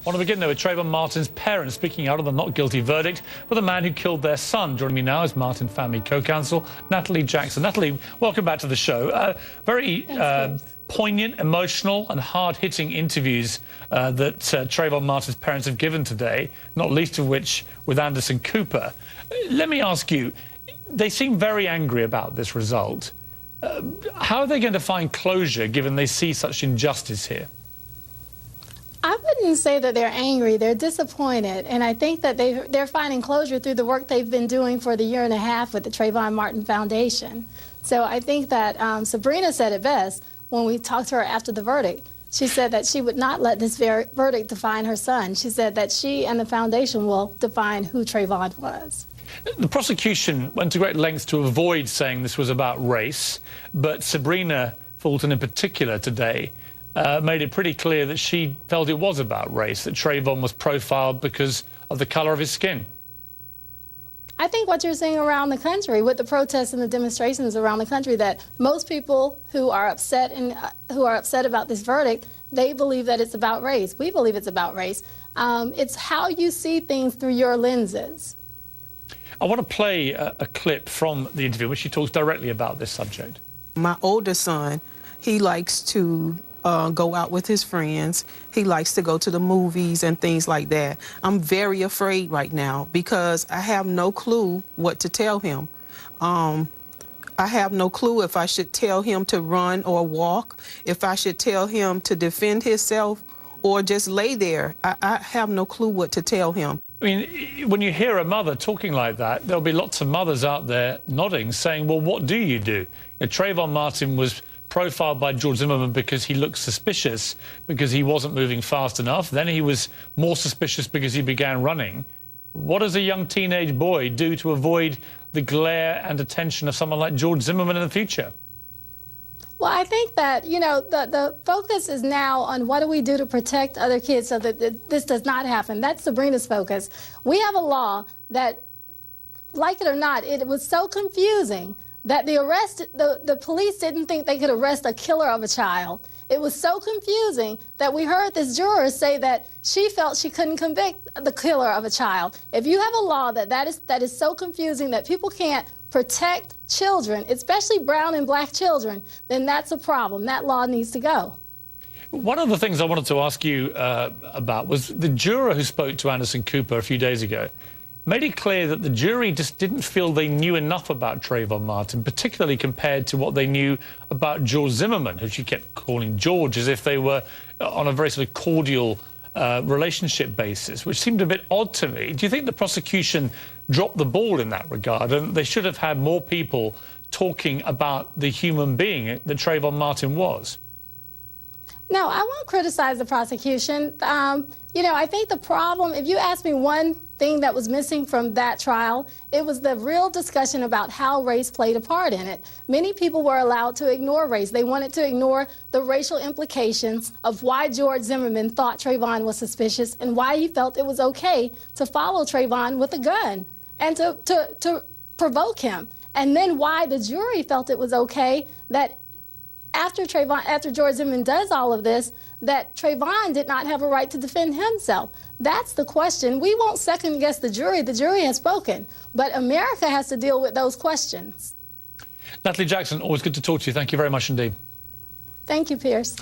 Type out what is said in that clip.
I want to begin, though, with Trayvon Martin's parents speaking out of the not guilty verdict for the man who killed their son. Joining me now is Martin family co-counsel Natalie Jackson. Natalie, welcome back to the show. Very poignant, emotional and hard-hitting interviews that Trayvon Martin's parents have given today, not least of which with Anderson Cooper. Let me ask you, they seem very angry about this result. How are they going to find closure given they see such injustice here? I wouldn't say that they're angry. They're disappointed, and I think that they're finding closure through the work they've been doing for the year and a half with the Trayvon Martin Foundation. So I think that Sabrina said it best when we talked to her after the verdict. She said that she would not let this verdict define her son. She said that she and the foundation will define who Trayvon was. The prosecution went to great lengths to avoid saying this was about race, but Sabrina Fulton in particular today made it pretty clear that she felt it was about race, that Trayvon was profiled because of the colour of his skin. I think what you're seeing around the country with the protests and the demonstrations around the country, that most people who are upset and who are upset about this verdict, they believe that it's about race. We believe it's about race. It's how you see things through your lenses. I want to play a clip from the interview where she talks directly about this subject. My older son, he likes to go out with his friends. He likes to go to the movies and things like that. I'm very afraid right now because I have no clue what to tell him. I have no clue if I should tell him to run or walk, if I should tell him to defend himself or just lay there. I have no clue what to tell him. I mean, when you hear a mother talking like that, there'll be lots of mothers out there nodding, saying, well, what do you do? Trayvon Martin was profiled by George Zimmerman because he looked suspicious, because he wasn't moving fast enough. Then he was more suspicious because he began running. What does a young teenage boy do to avoid the glare and attention of someone like George Zimmerman in the future? Well, I think that, you know, the focus is now on what do we do to protect other kids so that this does not happen. That's Sabrina's focus. We have a law that, like it or not, it was so confusing that the police didn't think they could arrest a killer of a child. It was so confusing that we heard this juror say that she felt she couldn't convict the killer of a child. If you have a law that is so confusing that people can't protect children, especially brown and black children, then that's a problem. That law needs to go. One of the things I wanted to ask you about was the juror who spoke to Anderson Cooper a few days ago made it clear that the jury just didn't feel they knew enough about Trayvon Martin, particularly compared to what they knew about George Zimmerman, who she kept calling George, as if they were on a very sort of cordial relationship basis, which seemed a bit odd to me. Do you think the prosecution dropped the ball in that regard, and they should have had more people talking about the human being that Trayvon Martin was? No, I won't criticize the prosecution. You know, I think the problem, if you ask me one thing that was missing from that trial, it was the real discussion about how race played a part in it. Many people were allowed to ignore race. They wanted to ignore the racial implications of why George Zimmerman thought Trayvon was suspicious and why he felt it was okay to follow Trayvon with a gun and to provoke him. And then why the jury felt it was okay that after George Zimmerman does all of this, that Trayvon did not have a right to defend himself. That's the question. We won't second guess the jury. The jury has spoken. But America has to deal with those questions. Natalie Jackson, always good to talk to you. Thank you very much indeed. Thank you, Piers.